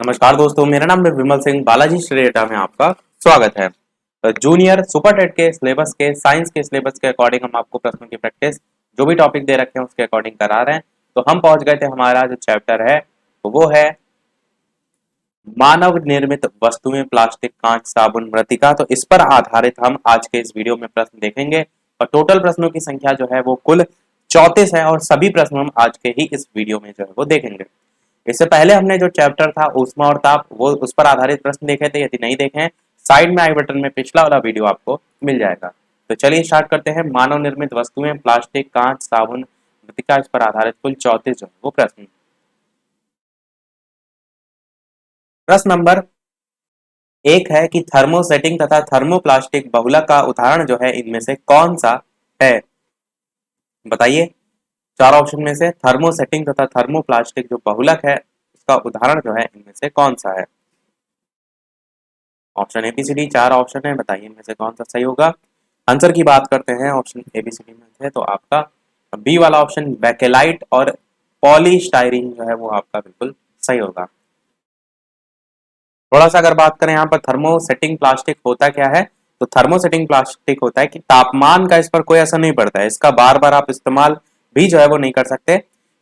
नमस्कार दोस्तों, मेरा नाम है विमल सिंह। बालाजी स्टडी अड्डा में आपका स्वागत है। तो जूनियर सुपर टेट के सिलेबस के साइंस के सिलेबस के अकॉर्डिंग हम आपको प्रश्नों की प्रैक्टिस जो भी टॉपिक दे रखे हैं उसके अकॉर्डिंग करा रहे हैं। तो हम पहुंच गए थे, हमारा जो चैप्टर है वो है मानव निर्मित वस्तुएं, प्लास्टिक, कांच, साबुन, मृतिका। तो इस पर आधारित हम आज के इस वीडियो में प्रश्न देखेंगे और टोटल प्रश्नों की संख्या जो है वो कुल 34 है और सभी प्रश्न हम आज के ही इस वीडियो में जो है वो देखेंगे। इससे पहले हमने जो चैप्टर था ऊष्मा और ताप, वो उस पर आधारित प्रश्न देखे थे। यदि नहीं देखे हैं, साइड में आई बटन में पिछला वाला वीडियो आपको मिल जाएगा। तो चलिए स्टार्ट करते हैं। मानव निर्मित वस्तुएं, प्लास्टिक, कांच, साबुन, मृतिका, इस पर आधारित कुल 34 जो है वो प्रश्न। प्रश्न नंबर 1 है कि थर्मोसेटिंग तथा थर्मोप्लास्टिक बहुलक का उदाहरण जो है इनमें से कौन सा है? बताइए। चार ऑप्शन में से थर्मोसेटिंग तथा थर्मोप्लास्टिक जो बहुलक है उसका उदाहरण जो है इनमें से कौन सा है? ऑप्शन एबीसीडी, चार ऑप्शन है, बताइए इनमें से कौन सा सही होगा। आंसर की बात करते हैं ऑप्शन एबीसीडी में से, तो आपका बी वाला ऑप्शन बेकेलाइट और पॉलीस्टाइरीन जो है वो आपका बिल्कुल सही होगा। थोड़ा सा अगर बात करें यहाँ पर थर्मोसेटिंग प्लास्टिक होता क्या है, तो थर्मोसेटिंग प्लास्टिक होता है कि तापमान का इस पर कोई असर नहीं पड़ता है। इसका बार बार आप इस्तेमाल भी जो है वो नहीं कर सकते।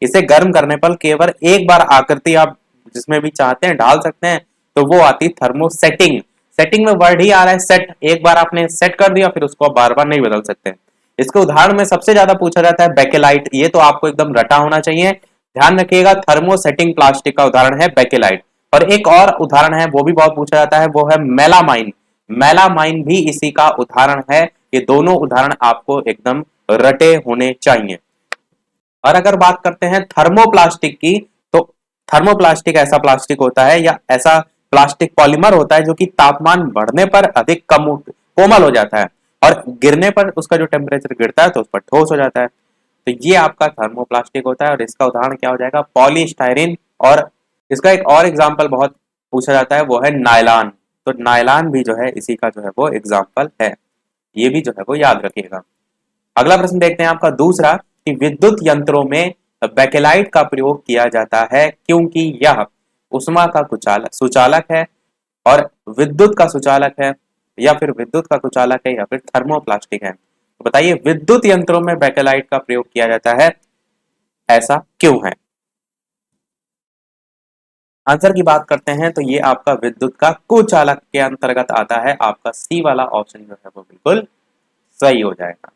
इसे गर्म करने पर केवल एक बार आकृति आप जिसमें भी चाहते हैं डाल सकते हैं, तो वो आती थर्मोसेटिंग। सेटिंग में वर्ड ही आ रहा है सेट, एक बार आपने सेट कर दिया फिर उसको आप बार बार नहीं बदल सकते। इसके उदाहरण में सबसे ज्यादा पूछा जाता है बेकेलाइट, ये तो आपको एकदम रटा होना चाहिए। ध्यान रखिएगा, थर्मोसेटिंग प्लास्टिक का उदाहरण है बेकेलाइट। और एक और उदाहरण है वो भी बहुत पूछा जाता है, वो है मेलामाइन। मेलामाइन भी इसी का उदाहरण है। ये दोनों उदाहरण आपको एकदम रटे होने चाहिए। और अगर बात करते हैं थर्मोप्लास्टिक की, तो थर्मोप्लास्टिक ऐसा प्लास्टिक होता है या ऐसा प्लास्टिक पॉलीमर होता है जो कि तापमान बढ़ने पर अधिक कम कोमल हो जाता है और गिरने पर उसका जो टेम्परेचर गिरता है तो उस पर ठोस हो जाता है। तो ये आपका थर्मोप्लास्टिक होता है और इसका उदाहरण क्या हो जाएगा? पॉलीस्टाइरीन। और इसका एक और एग्जाम्पल बहुत पूछा जाता है, वो है नायलॉन। तो नायलॉन भी जो है इसी का जो है वो एग्जाम्पल है। ये भी जो है वो याद रखिएगा। अगला प्रश्न देखते हैं आपका दूसरा, कि विद्युत यंत्रों में बेकेलाइट का प्रयोग किया जाता है क्योंकि यह उष्मा का कुचालक सुचालक है और विद्युत का सुचालक है, या फिर विद्युत का कुचालक है, या फिर थर्मोप्लास्टिक है। तो बताइए, विद्युत यंत्रों में बेकेलाइट का प्रयोग किया जाता है, ऐसा क्यों है? आंसर की बात करते हैं तो ये आपका विद्युत का कुचालक के अंतर्गत आता है। आपका सी वाला ऑप्शन जो है वो बिल्कुल सही हो जाएगा,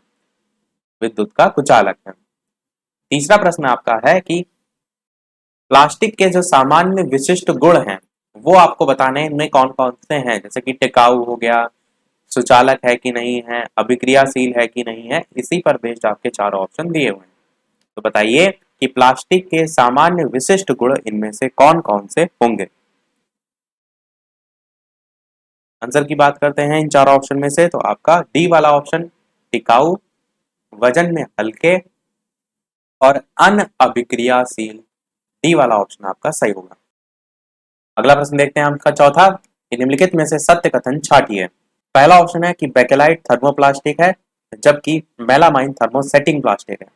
विद्युत का कुचालक है। तीसरा प्रश्न आपका है कि प्लास्टिक के जो सामान्य विशिष्ट गुण हैं वो आपको बताने में कौन कौन से हैं, जैसे कि टिकाऊ हो गया, सुचालक है कि नहीं है, अभिक्रियाशील है कि नहीं है। इसी पर बेस्ड आपके चार ऑप्शन दिए हुए हैं। तो बताइए कि प्लास्टिक के सामान्य विशिष्ट गुण इनमें से कौन कौन से होंगे? आंसर की बात करते हैं इन चार ऑप्शन में से, तो आपका डी वाला ऑप्शन टिकाऊ, वजन में हल्के और अनअभिक्रियाशील, डी वाला ऑप्शन आपका सही होगा। अगला प्रश्न देखते हैं आपका चौथा, कि निम्नलिखित में से सत्य कथन छाटिए। पहला ऑप्शन है कि बेकेलाइट थर्मोप्लास्टिक है जबकि मेलामाइन थर्मोसेटिंग प्लास्टिक है।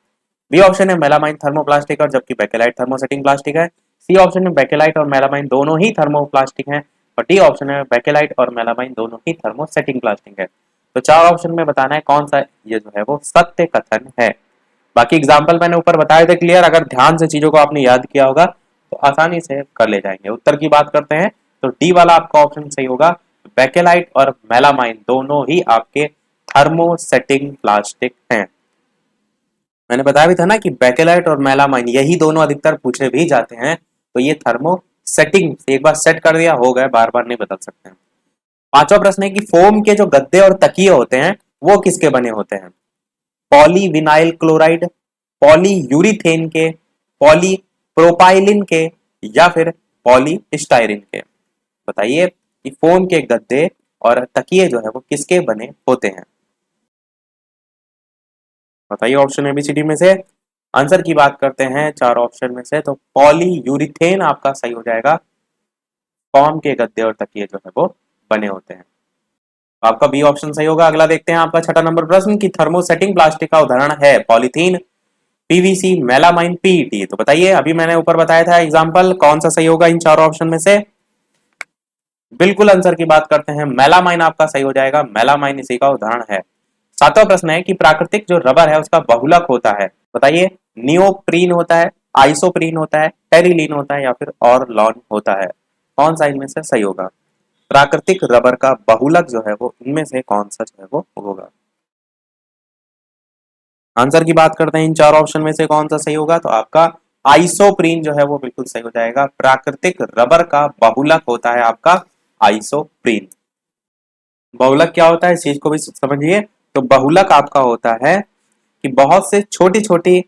बी ऑप्शन है मेलामाइन थर्मोप्लास्टिक और जबकि बेकेलाइट थर्मोसेटिंग प्लास्टिक है। सी ऑप्शन है बेकेलाइट और मेलामाइन दोनों ही थर्मोप्लास्टिक हैं और डी ऑप्शन है बेकेलाइट और मेलामाइन दोनों ही थर्मोसेटिंग प्लास्टिक है। तो चार ऑप्शन में बताना है कौन सा ये जो है वो सत्य कथन है। बाकी एग्जाम्पल मैंने ऊपर बताए थे क्लियर, अगर ध्यान से चीजों को आपने याद किया होगा तो आसानी से कर ले जाएंगे। उत्तर की बात करते हैं तो डी वाला आपका ऑप्शन सही होगा। बेकेलाइट और मेलामाइन दोनों ही आपके थर्मोसेटिंग प्लास्टिक हैं। मैंने बताया भी था ना कि बेकेलाइट और मेलामाइन यही दोनों अधिकतर पूछे भी जाते हैं। तो ये थर्मोसेटिंग, एक बार सेट कर दिया हो गए, बार बार नहीं बदल सकते हैं। पांचवा प्रश्न है कि फोम के जो गद्दे और तकिए होते हैं वो किसके बने होते हैं? पॉलीविनाइल क्लोराइड, पॉलीयूरिथेन के, पॉलीप्रोपाइलिन के, या फिर पॉलीस्टाइरिन के। बताइए कि फोम के गद्दे और तकिए जो है वो किसके बने होते हैं? बताइए ऑप्शन एबीसीडी में से। आंसर की बात करते हैं चार ऑप्शन में से, तो पॉलीयूरिथेन आपका सही हो जाएगा। फोम के गद्दे और तकिए जो है वो बने होते हैं। आपका बी ऑप्शन सही होगा। अगला देखते हैं आपका छठा नंबर प्रश्न, की थर्मोसेटिंग प्लास्टिक का उदाहरण है पॉलीथीन, पीवीसी, मेलामाइन, पीईटी। तो बताइए, अभी मैंने ऊपर बताया था एग्जांपल, कौन सा सही होगा इन चारों ऑप्शन में से? बिल्कुल आंसर की बात करते हैं, मेलामाइन आपका सही हो जाएगा, मेलामाइन इसी का उदाहरण है। सातवां प्रश्न है कि प्राकृतिक जो रबर है उसका बहुलक होता है, बताइए। नियोप्रीन होता है, आइसोप्रीन होता है, टेरिलीन होता है या फिर ऑरलॉन होता है, कौन सा इनमें से सही होगा? प्राकृतिक रबर का बहुलक जो है वो इनमें से कौन सा जो है वो होगा? आंसर की बात करते हैं, इन चार ऑप्शन में से कौन सा सही होगा? तो आपका आइसोप्रीन जो है वो बिल्कुल सही हो जाएगा। प्राकृतिक रबर का बहुलक होता है आपका आइसोप्रीन। बहुलक क्या होता है इस चीज को भी समझिए। तो बहुलक आपका होता है कि बहुत से छोटी छोटी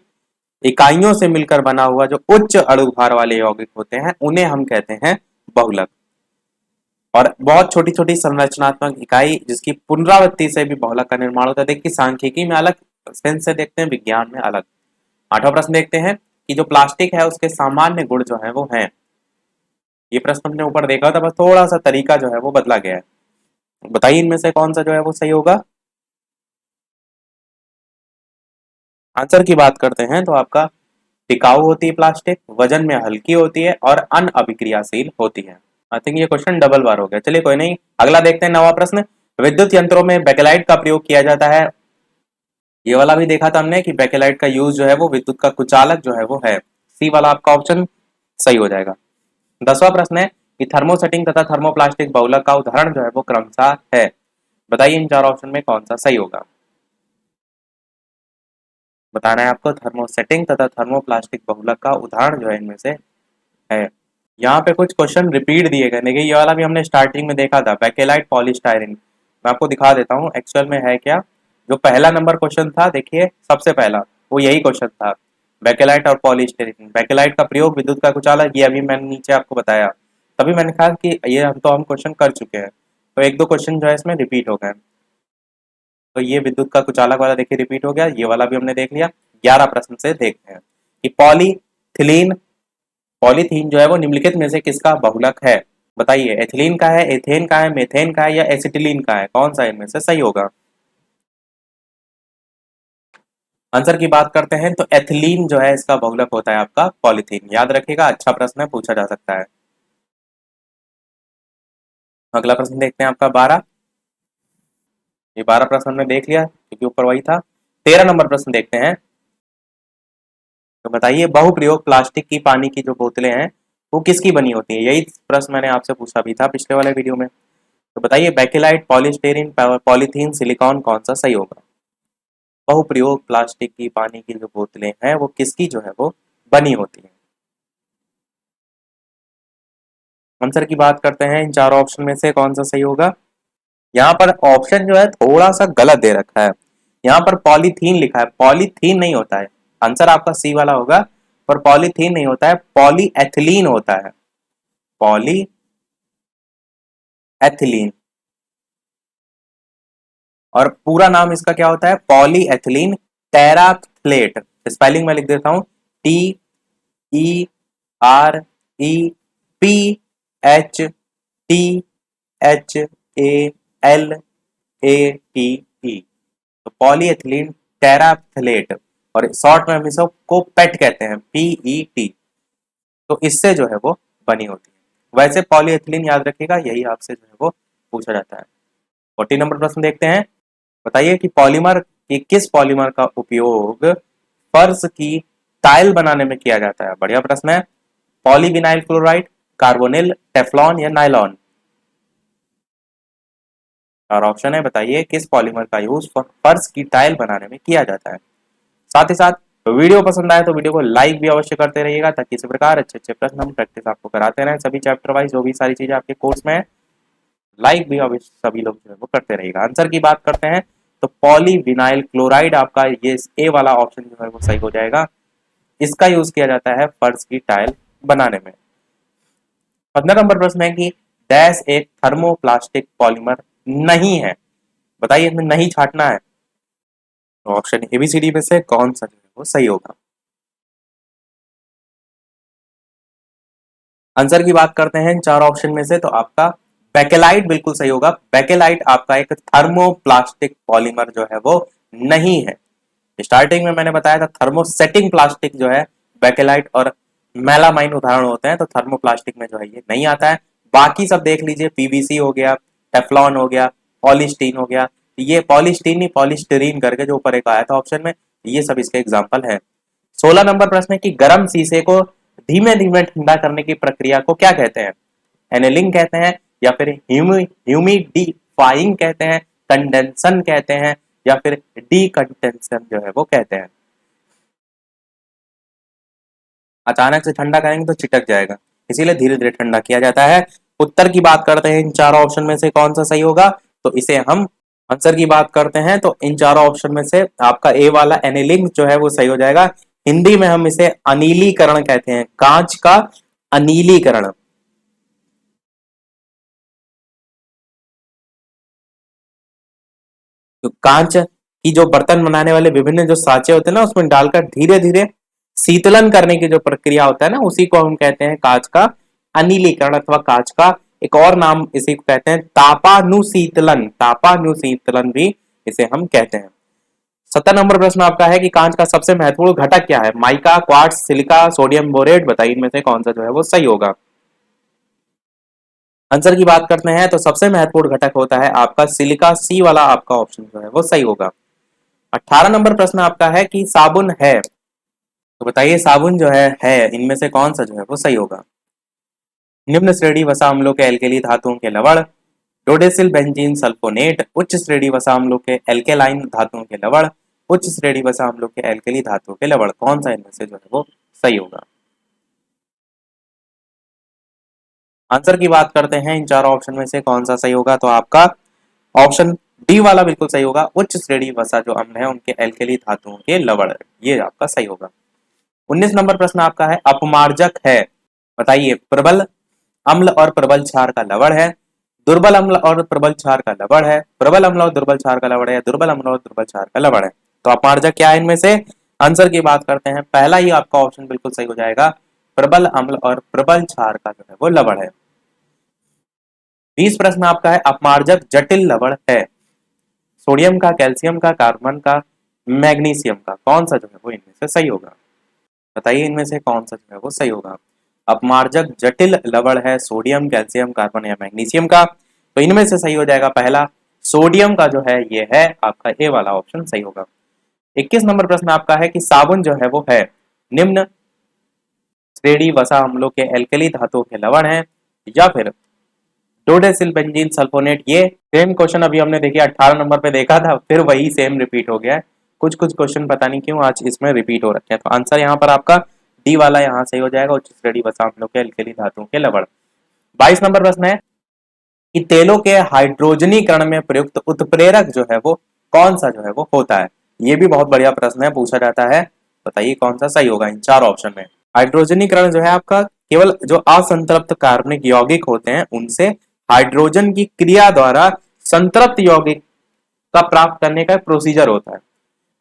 इकाइयों से मिलकर बना हुआ जो उच्च अणु भार वाले यौगिक होते हैं उन्हें हम कहते हैं बहुलक। और बहुत छोटी छोटी संरचनात्मक इकाई जिसकी पुनरावृत्ति से भी बहुलक का निर्माण होता है। देखिए सांख्यिकी में अलग सेंस से देखते हैं, विज्ञान में अलग। आठवां प्रश्न देखते हैं कि जो प्लास्टिक है उसके सामान्य गुण जो है वो है। ये प्रश्न हमने ऊपर देखा था, बस थोड़ा सा तरीका जो है वो बदला गया है। बताइए इनमें से कौन सा जो है वो सही होगा? आंसर की बात करते हैं तो आपका टिकाऊ होती है प्लास्टिक, वजन में हल्की होती है और अनअभिक्रियाशील होती है। आई थिंक ये क्वेश्चन डबल बार हो गया, चलिए कोई नहीं। अगला देखते हैं नवा प्रश्न। विद्युत यंत्रों में बेकेलाइट का प्रयोग किया जाता है। ये वाला भी देखा था हमने कि बेकेलाइट का यूज जो है वो विद्युत का कुचालक जो है वो है। सी वाला आपका ऑप्शन सही हो जाएगा। 10वां प्रश्न है कि थर्मोसेटिंग तथा थर्मोप्लास्टिक बहुलक का उदाहरण जो है वो क्रमशः है। बताइए इन चार ऑप्शन में कौन सा सही होगा? बताना है आपको थर्मोसेटिंग तथा थर्मोप्लास्टिक बहुलक का उदाहरण जो है इनमें से है। यहाँ पे कुछ क्वेश्चन रिपीट दिए गए, देखिए ये वाला भी हमने स्टार्टिंग में देखा था, बेकेलाइट पॉलीस्टायरीन। मैं आपको दिखा देता हूँ एक्चुअल में है क्या। जो पहला नंबर क्वेश्चन था, देखिए सबसे पहला वो यही क्वेश्चन था, बेकेलाइट और पॉलीस्टायरीन। बेकेलाइट का प्रयोग विद्युत का कुचालक, ये अभी मैंने नीचे आपको बताया। तभी मैंने कहा कि ये हम क्वेश्चन कर चुके हैं, तो एक दो क्वेश्चन जो है इसमें रिपीट हो गए। तो ये विद्युत का कुचालक वाला देखिए रिपीट हो गया, ये वाला भी हमने देख लिया। 11 प्रश्न से देखते हैं कि पॉलीथिलीन, पॉलीथीन जो है वो निम्नलिखित में से किसका बहुलक है? बताइए एथिलीन का है, एथेन का है, मेथेन का है या एसिटिलीन का है, कौन सा इनमें से सही होगा? आंसर की बात करते हैं तो एथिलीन जो है इसका बहुलक होता है आपका पॉलीथीन। याद रखिएगा, अच्छा प्रश्न है, पूछा जा सकता है। अगला प्रश्न देखते हैं आपका 12। ये 12 प्रश्न हमने देख लिया क्योंकि ऊपर वही था। 13 नंबर प्रश्न देखते हैं। तो बताइए बहुप्रयोग प्लास्टिक की पानी की जो बोतलें हैं वो किसकी बनी होती है? यही प्रश्न मैंने आपसे पूछा भी था पिछले वाले वीडियो में। तो बताइए बेकेलाइट, पॉलीस्टेरीन, पॉलीथीन, सिलिकॉन कौन सा सही होगा? बहुप्रयोग प्लास्टिक की पानी की जो बोतलें हैं वो किसकी जो है वो बनी होती है? आंसर की बात करते हैं, इन चारों ऑप्शन में से कौन सा सही होगा? यहाँ पर ऑप्शन जो है थोड़ा सा गलत दे रखा है। यहाँ पर पॉलीथीन लिखा है, पॉलीथीन नहीं होता है। आंसर आपका सी वाला होगा, पर पॉलीथीन नहीं होता है, पॉलीएथिलीन होता है। पॉलीएथिलीन। और पूरा नाम इसका क्या होता है? पॉलीएथिलीन टेराफ्थलेट। स्पेलिंग में लिख देता हूं, TEREPHTHALATE। तो पॉलीएथिलीन टेराफ्थलेट, और शॉर्ट में हम इसको पेट कहते हैं, PET। तो इससे जो है वो बनी होती है। वैसे पॉलीएथिलीन याद रखिएगा, यही आपसे जो है वो पूछा जाता है। 40 नंबर प्रश्न देखते हैं। बताइए कि पॉलीमर की किस पॉलीमर का उपयोग फर्श की टाइल बनाने में किया जाता है? बढ़िया प्रश्न है। पॉलीविनाइल क्लोराइड, कार्बोनिल, टेफ्लॉन या नाइलॉन? और ऑप्शन है, बताइए किस पॉलीमर का यूज फर्श की टाइल बनाने में किया जाता है। साथ ही साथ वीडियो पसंद आए तो वीडियो को लाइक भी अवश्य करते रहिएगा, ताकि इसी प्रकार अच्छे अच्छे प्रश्न हम प्रैक्टिस आपको कराते रहें सभी चैप्टर वाइज, जो भी सारी चीजें आपके कोर्स में है। लाइक भी अवश्य सभी लोग जो है वो करते रहेगा। आंसर की बात करते हैं तो पॉलीविनाइल क्लोराइड आपका ये ए वाला ऑप्शन जो है वो सही हो जाएगा। इसका यूज किया जाता है फर्श की टाइल बनाने में। 15 नंबर प्रश्न है कि डैश एक थर्मोप्लास्टिक पॉलीमर नहीं है। बताइए इसमें नहीं छाटना है, तो ऑप्शन एबीसीडी में से कौन सा जो है वो सही होगा? आंसर की बात करते हैं इन चार ऑप्शन में से, तो आपका बेकेलाइट बिल्कुल सही होगा। बेकेलाइट आपका एक थर्मोप्लास्टिक पॉलीमर जो है वो नहीं है। स्टार्टिंग में मैंने बताया था थर्मोसेटिंग प्लास्टिक जो है बेकेलाइट और मेलामाइन उदाहरण होते हैं, तो थर्मोप्लास्टिक में जो है ये नहीं आता है। बाकी सब देख लीजिए, पीवीसी हो गया, टेफ्लॉन हो गया, पॉलीस्टीन हो गया, ये पॉलीस्टीन नहीं पॉलीस्टीरीन करके जो ऊपर एक आया था ऑप्शन में, ये सब इसके एग्जाम्पल है। 16 नंबर प्रश्न है कि गर्म शीशे को धीमे धीमे ठंडा करने की प्रक्रिया को क्या कहते हैं? एनेलिंग कहते हैं, या फिर ह्यूमिडिफाइंग कहते हैं, कंडेंसन कहते हैं, या फिर डीकंडेंसन जो है वो कहते हैं। अचानक से ठंडा करेंगे तो चिटक जाएगा, इसीलिए धीरे धीरे ठंडा किया जाता है। उत्तर की बात करते हैं, इन चारों ऑप्शन में से कौन सा सही होगा? तो इसे हम आंसर की बात करते हैं तो इन चारों ऑप्शन में से आपका ए वाला एनिलिंग जो है वो सही हो जाएगा। हिंदी में हम इसे अनिलीकरण कहते हैं, कांच का अनिलीकरण। तो कांच की जो बर्तन बनाने वाले विभिन्न जो सांचे होते हैं ना, उसमें डालकर धीरे धीरे शीतलन करने की जो प्रक्रिया होता है ना, उसी को हम कहते हैं कांच का अनिलीकरण, अथवा कांच का एक और नाम इसी को कहते हैं तापानुशीतलन, तापानुशीतलन भी इसे हम कहते हैं। 17 नंबर प्रश्न आपका है कि कांच का सबसे महत्वपूर्ण घटक क्या है? Mica, quartz, silica, sodium borate, बताइए इनमें से कौन सा जो है वो सही होगा। आंसर की बात करते हैं तो सबसे महत्वपूर्ण घटक होता है आपका सिलिका, सी वाला आपका ऑप्शन जो है वो सही होगा। 18 नंबर प्रश्न आपका है कि साबुन है, तो बताइए साबुन जो है इनमें से कौन सा जो है वो सही होगा। निम्न श्रेणी वसा अम्लों के एल्केली धातुओं के लवण, डोडेसिल बेंजीन सल्फोनेट, उच्च श्रेणी वसा अम्लों के एल्केलाइन धातुओं के लवण, उच्च श्रेणी वसा अम्लों के एल्केली धातुओं के लवण, कौन सा इनमें से जो है वो सही होगा। आंसर की बात करते हैं, इन चारों ऑप्शन में से कौन सा सही होगा? तो आपका ऑप्शन डी वाला बिल्कुल सही होगा। उच्च श्रेणी वसा जो अम्ल है उनके एल्केली धातुओं के लवण, ये आपका सही होगा। 19 नंबर प्रश्न आपका है अपमार्जक है, बताइए प्रबल अम्ल और प्रबल क्षार का लवण है, दुर्बल अम्ल और प्रबल क्षार का लवण है, प्रबल अम्ल और दुर्बल क्षार का लवण है, या दुर्बल अम्ल और दुर्बल क्षार का लवण है। तो अपमार्जक क्या है इनमें से? आंसर की बात करते हैं, पहला ही आपका ऑप्शन बिल्कुल सही हो जाएगा, प्रबल अम्ल और प्रबल क्षार का जो है वो लवण है। 20 प्रश्न आपका है अपमार्जक जटिल लवण है, सोडियम का, कैल्शियम का, कार्बन का, मैग्नीशियम का, कौन सा जो है वो इनमें से सही होगा? बताइए इनमें से कौन सा जो है वो सही होगा। अपमार्जक जटिल लवण है सोडियम, कैल्शियम, कार्बन या मैग्नीशियम का, तो इनमें से सही हो जाएगा पहला, सोडियम का जो है ये है आपका ए वाला ऑप्शन सही होगा। 21 नंबर प्रश्न आपका है कि साबुन जो है वो है निम्न श्रेणी वसा अम्लों के एल्कली धातुओं के लवण है, या फिर डोडेसिल बेंजीन सल्फोनेट। ये सेम क्वेश्चन अभी हमने देखिए 18 नंबर पे देखा था, फिर वही सेम रिपीट हो गया है। कुछ कुछ क्वेश्चन पता नहीं क्यों आज इसमें रिपीट हो रखे हैं, तो आंसर यहाँ पर आपका डी वाला यहाँ सही हो जाएगा, उच्च श्रेणी वसा अम्लों के एल्कली धातुओं के लवण। 22 नंबर प्रश्न है कि तेलों के हाइड्रोजनीकरण में प्रयुक्त उत्प्रेरक जो है वो कौन सा जो है वो होता है? ये भी बहुत बढ़िया प्रश्न है, पूछा जाता है, बताइए कौन सा सही होगा इन चार ऑप्शन में। हाइड्रोजनीकरण जो है आपका केवल जो असंतृप्त कार्बनिक यौगिक होते हैं उनसे हाइड्रोजन की क्रिया द्वारा संतृप्त यौगिक का प्राप्त करने का प्रोसीजर होता है।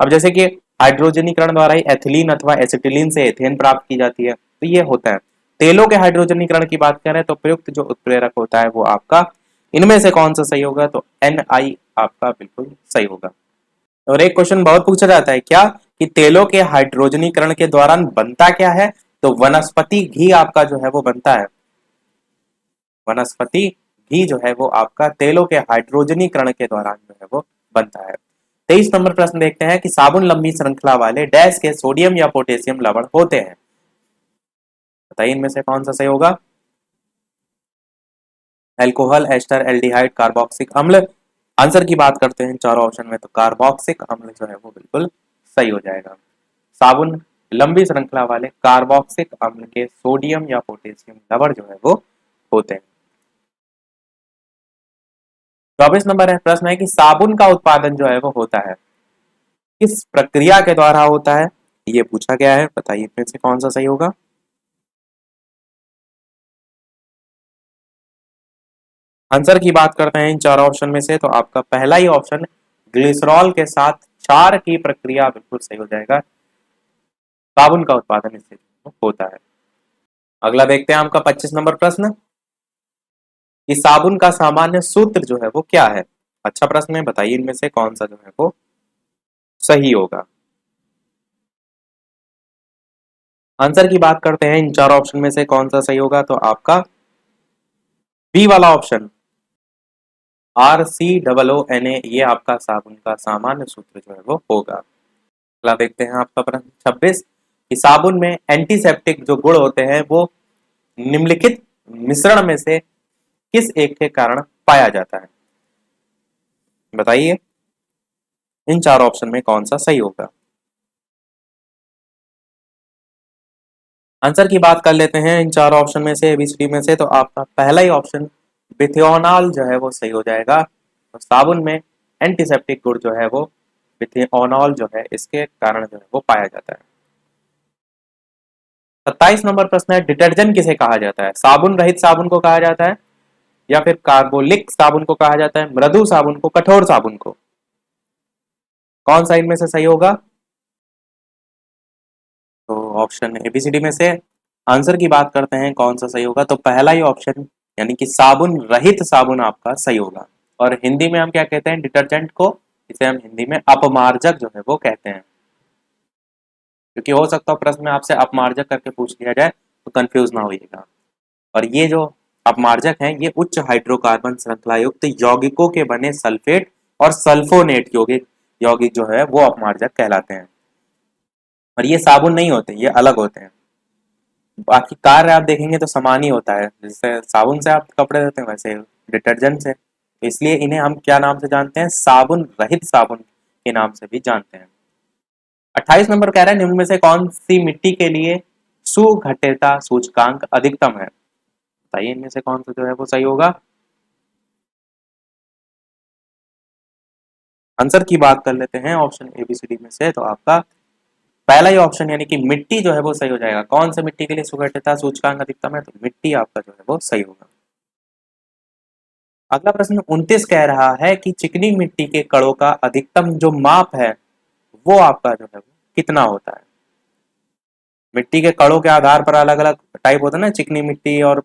अब जैसे कि हाइड्रोजनीकरण द्वारा ही एथिलीन अथवा एसिटिलीन से एथेन प्राप्त की जाती है, तो ये होता है। तेलों के हाइड्रोजनीकरण की बात करें तो प्रयुक्त जो उत्प्रेरक होता है वो आपका इनमें से कौन सा सही होगा? तो NI आपका बिल्कुल सही होगा। और एक क्वेश्चन बहुत पूछा जाता है क्या कि तेलों के हाइड्रोजनीकरण के दौरान बनता क्या है? तो वनस्पति घी आपका जो है वो बनता है, वनस्पति घी जो है वो आपका तेलों के हाइड्रोजनीकरण के दौरान जो है वो बनता है। 23 नंबर प्रश्न देखते हैं कि साबुन लंबी श्रृंखला वाले डैश के सोडियम या पोटेशियम लवण होते हैं, बताइए इनमें से कौन सा सही होगा। एल्कोहल, एस्टर, एल्डिहाइड, कार्बोक्सिक अम्ल। आंसर की बात करते हैं चारों ऑप्शन में, तो कार्बोक्सिक अम्ल जो है वो बिल्कुल सही हो जाएगा। साबुन लंबी श्रृंखला वाले कार्बोक्सिक अम्ल के सोडियम या पोटेशियम लवण जो है वो होते हैं। 24 नंबर है प्रश्न है कि साबुन का उत्पादन जो है वो होता है किस प्रक्रिया के द्वारा होता है, ये पूछा गया है, बताइए इनमें से कौन सा सही होगा। आंसर की बात करते हैं इन चार ऑप्शन में से, तो आपका पहला ही ऑप्शन ग्लिसरॉल के साथ क्षार की प्रक्रिया बिल्कुल सही हो जाएगा, साबुन का उत्पादन इससे होता है। अगला देखते हैं आपका 25 नंबर प्रश्न कि साबुन का सामान्य सूत्र जो है वो क्या है। अच्छा प्रश्न है, बताइए इनमें से कौन सा जो है वो सही होगा। आंसर की बात करते हैं इन चार ऑप्शन में से कौन सा सही होगा, तो आपका बी वाला ऑप्शन RCOONA, ये आपका साबुन का सामान्य सूत्र जो है वो होगा। अगला देखते हैं आपका प्रश्न 26 कि साबुन में एंटीसेप्टिक जो गुण होते हैं वो निम्नलिखित मिश्रण में से किस एक के कारण पाया जाता है? बताइए इन चार ऑप्शन में कौन सा सही होगा। आंसर की बात कर लेते हैं इन चार ऑप्शन में से, एबीसीडी में से, तो आपका पहला ही ऑप्शन बिथियोनॉल जो है वो सही हो जाएगा। तो साबुन में एंटीसेप्टिक गुण जो है वो बिथियोनॉल जो है इसके कारण जो है वो पाया जाता है। 27 नंबर प्रश्न है, डिटर्जेंट किसे कहा जाता है? साबुन रहित साबुन को कहा जाता है, या फिर कार्बोलिक साबुन को कहा जाता है, मृदु साबुन को, कठोर साबुन को? कौन सा इनमें से सही होगा? तो ऑप्शन एबीसीडी में से आंसर की बात करते हैं कौन सा सही होगा, तो पहला ही ऑप्शन यानी कि साबुन रहित साबुन आपका सही होगा। और हिंदी में हम क्या कहते हैं डिटर्जेंट को? इसे हम हिंदी में अपमार्जक जो है वो कहते हैं। क्योंकि हो सकता है प्रश्न में आपसे अपमार्जक करके पूछ लिया जाए तो कंफ्यूज ना होइएगा। और ये जो अपमार्जक हैं ये उच्च हाइड्रोकार्बन श्रृंखला युक्त यौगिकों के बने सल्फेट और सल्फोनेट यौगिक यौगिक जो है वो अपमार्जक कहलाते हैं। और ये साबुन नहीं होते, ये अलग होते हैं। बाकी कार्य आप देखेंगे तो समान ही होता है, जैसे साबुन से आप कपड़े धोते हैं वैसे डिटर्जेंट से, तो इसलिए इन्हें हम क्या नाम से जानते हैं? साबुन रहित साबुन के नाम से भी जानते हैं। 28 नंबर कह रहा है निम्न में से कौन सी मिट्टी के लिए सुघट्यता सूचकांक अधिकतम है? बताइए इनमें से कौन सा जो है वो सही होगा। आंसर की बात कर लेते हैं ऑप्शन एबीसीडी में से, तो आपका पहला ही ऑप्शन यानी कि मिट्टी जो है वो सही हो जाएगा। कौन सा मिट्टी के लिए सुघट्यता सूचकांक अधिकतम है? तो मिट्टी आपका जो है वो सही होगा। अगला प्रश्न 29 कह रहा है कि चिकनी मिट्टी के कणों का अधिकतम जो माप है वो आपका जो है वो कितना होता है? मिट्टी के कणों के आधार पर अलग अलग टाइप होता है ना, चिकनी मिट्टी और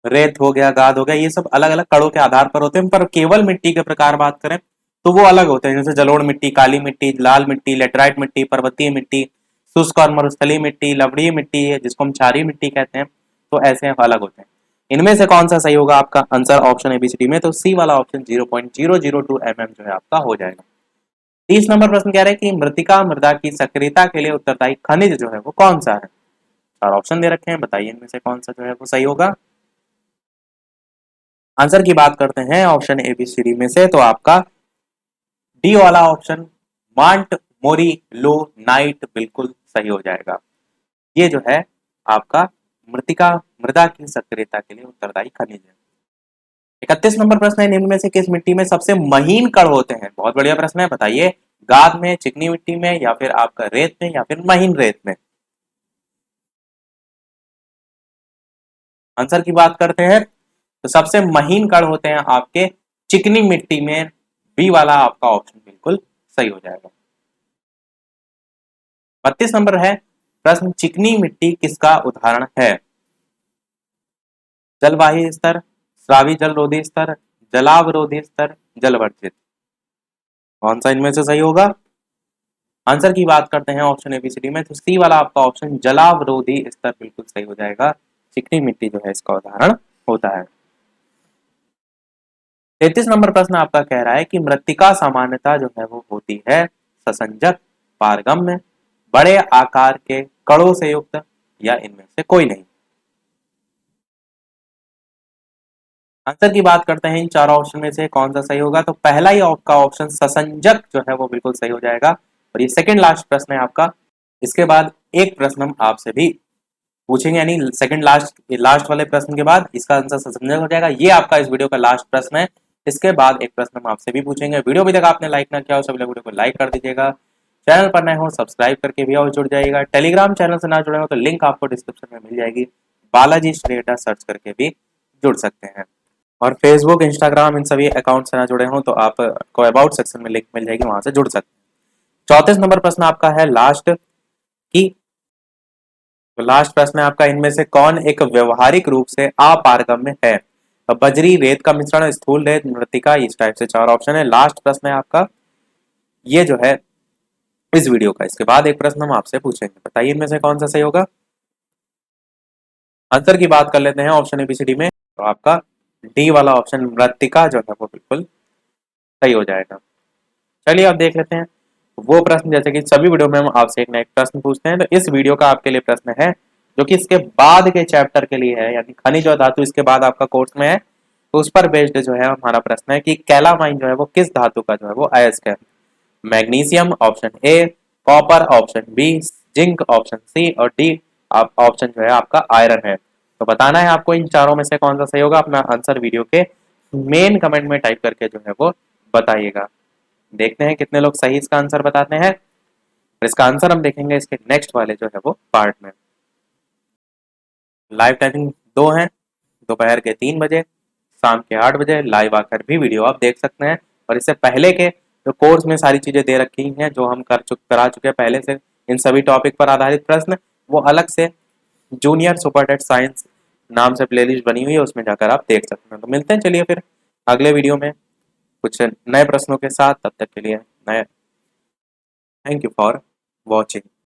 रेत हो गया, गाद हो गया, ये सब अलग अलग कणों के आधार पर होते हैं, पर केवल मिट्टी के प्रकार बात करें तो वो अलग होते हैं। जैसे जलोढ़ मिट्टी, काली मिट्टी, लाल मिट्टी, लेटराइट मिट्टी, पर्वतीय मिट्टी, शुष्क और मरुस्थलीय मिट्टी, लवणीय मिट्टी है जिसको हम क्षारीय मिट्टी कहते हैं, तो ऐसे अलग होते हैं। इनमें से कौन सा सही होगा? आपका आंसर ऑप्शन एबीसीडी में, तो सी वाला ऑप्शन 0.002 mm जो है आपका हो जाएगा। 30 नंबर प्रश्न कह रहे हैं कि मृतिका मृदा की सक्रियता के लिए उत्तरदायी खनिज जो है वो कौन सा है? चार ऑप्शन दे रखे हैं, बताइए इनमें से कौन सा जो है वो सही होगा। आंसर की बात करते हैं ऑप्शन एबीसीडी में से, तो आपका डी वाला ऑप्शन मांट मोरी लो नाइट बिल्कुल सही हो जाएगा। ये जो है आपका मृतिका मृदा की सक्रियता के लिए उत्तरदायी खनिज है। 31 नंबर प्रश्न है, निम्न में से किस मिट्टी में सबसे महीन कण होते हैं? बहुत बढ़िया प्रश्न है, बताइए गाद में, चिकनी मिट्टी में, या फिर आपका रेत में, या फिर महीन रेत में? आंसर की बात करते हैं तो सबसे महीन कण होते हैं आपके चिकनी मिट्टी में। बी वाला आपका ऑप्शन बिल्कुल सही हो जाएगा। 32 नंबर है प्रश्न, चिकनी मिट्टी किसका उदाहरण है? जलवाही स्तर, स्रावी जल रोधी स्तर, जलावरोधी स्तर, जलवर्जित? कौन सा इनमें से सही होगा? आंसर की बात करते हैं ऑप्शन एबीसीडी में, तो सी वाला आपका ऑप्शन जलावरोधी स्तर बिल्कुल सही हो जाएगा। चिकनी मिट्टी जो है इसका उदाहरण होता है। 33 नंबर प्रश्न आपका कह रहा है कि मृत्तिका सामान्यता जो है वो होती है ससंजक, पारगम्य, बड़े आकार के कणों से युक्त, या इनमें से कोई नहीं? आंसर की बात करते हैं इन चारों ऑप्शन में से कौन सा सही होगा, तो पहला ही आपका ऑप्शन ससंजक जो है वो बिल्कुल सही हो जाएगा। और ये सेकंड लास्ट प्रश्न है आपका। इसके बाद एक प्रश्न हम आपसे भी पूछेंगे, यानी सेकंड लास्ट लास्ट वाले प्रश्न के बाद इसका आंसर ससंजक हो जाएगा। ये आपका इस वीडियो का लास्ट प्रश्न है। इसके बाद एक प्रश्न हम आपसे भी पूछेंगे। वीडियो अभी तक आपने लाइक ना किया हो सभी लोग वीडियो को लाइक कर दीजिएगा। चैनल पर नए हो सब्सक्राइब करके भी और जुड़ जाइएगा। टेलीग्राम चैनल से ना जुड़े हो तो लिंक आपको डिस्क्रिप्शन में मिल जाएगी, बालाजी स्ट्रेटा सर्च करके भी जुड़ सकते हैं। और फेसबुक, इंस्टाग्राम इन सभी अकाउंट से ना जुड़े हों तो आपको अबाउट सेक्शन में लिंक मिल जाएगी, वहां से जुड़ सकते हैं। 34 नंबर प्रश्न आपका है लास्ट की, तो लास्ट प्रश्न है आपका, इनमें से कौन एक व्यवहारिक रूप से अपारगम्य है? बजरी, रेत का मिश्रण, स्थूल रेत, मृत्तिका, इस टाइप से चार ऑप्शन है। लास्ट प्रश्न है आपका ये जो है इस वीडियो का। इसके बाद एक प्रश्न हम आपसे पूछेंगे, बताइए इनमें से कौन सा सही होगा। आंसर की बात कर लेते हैं ऑप्शन एबीसीडी में। तो आपका डी वाला ऑप्शन मृत्तिका जो है वो बिल्कुल सही हो जाएगा। चलिए अब देख लेते हैं वो प्रश्न, जैसे कि सभी वीडियो में हम आपसे एक ना एक प्रश्न पूछते हैं, तो इस वीडियो का आपके लिए प्रश्न है जो कि इसके बाद के चैप्टर के लिए है, यानी खनिज और धातु इसके बाद आपका कोर्स में है, तो उस पर बेस्ड जो है हमारा प्रश्न है कि कैलामाइन जो है वो किस धातु का जो है वो अयस्क है। Magnesium option A, copper option B, zinc option C और डी आप ऑप्शन जो है आपका आयरन है। तो बताना है आपको इन चारों में से कौन सा सही होगा। अपना आंसर वीडियो के मेन कमेंट में टाइप करके जो है वो बताइएगा। देखते हैं कितने लोग सही इसका आंसर बताते हैं। इसका आंसर हम देखेंगे इसके नेक्स्ट वाले जो है वो पार्ट में। लाइव टाइमिंग दो हैं, दोपहर के 3 बजे, शाम के 8 बजे लाइव आकर भी वीडियो आप देख सकते हैं। और इससे पहले के जो कोर्स में सारी चीजें दे रखी हैं जो हम करा चुके हैं पहले से, इन सभी टॉपिक पर आधारित प्रश्न, वो अलग से जूनियर सुपरटेट साइंस नाम से प्लेलिस्ट बनी हुई है, उसमें जाकर आप देख सकते हैं। तो मिलते हैं चलिए फिर अगले वीडियो में कुछ नए प्रश्नों के साथ। तब तक के लिए नए थैंक यू फॉर वॉचिंग।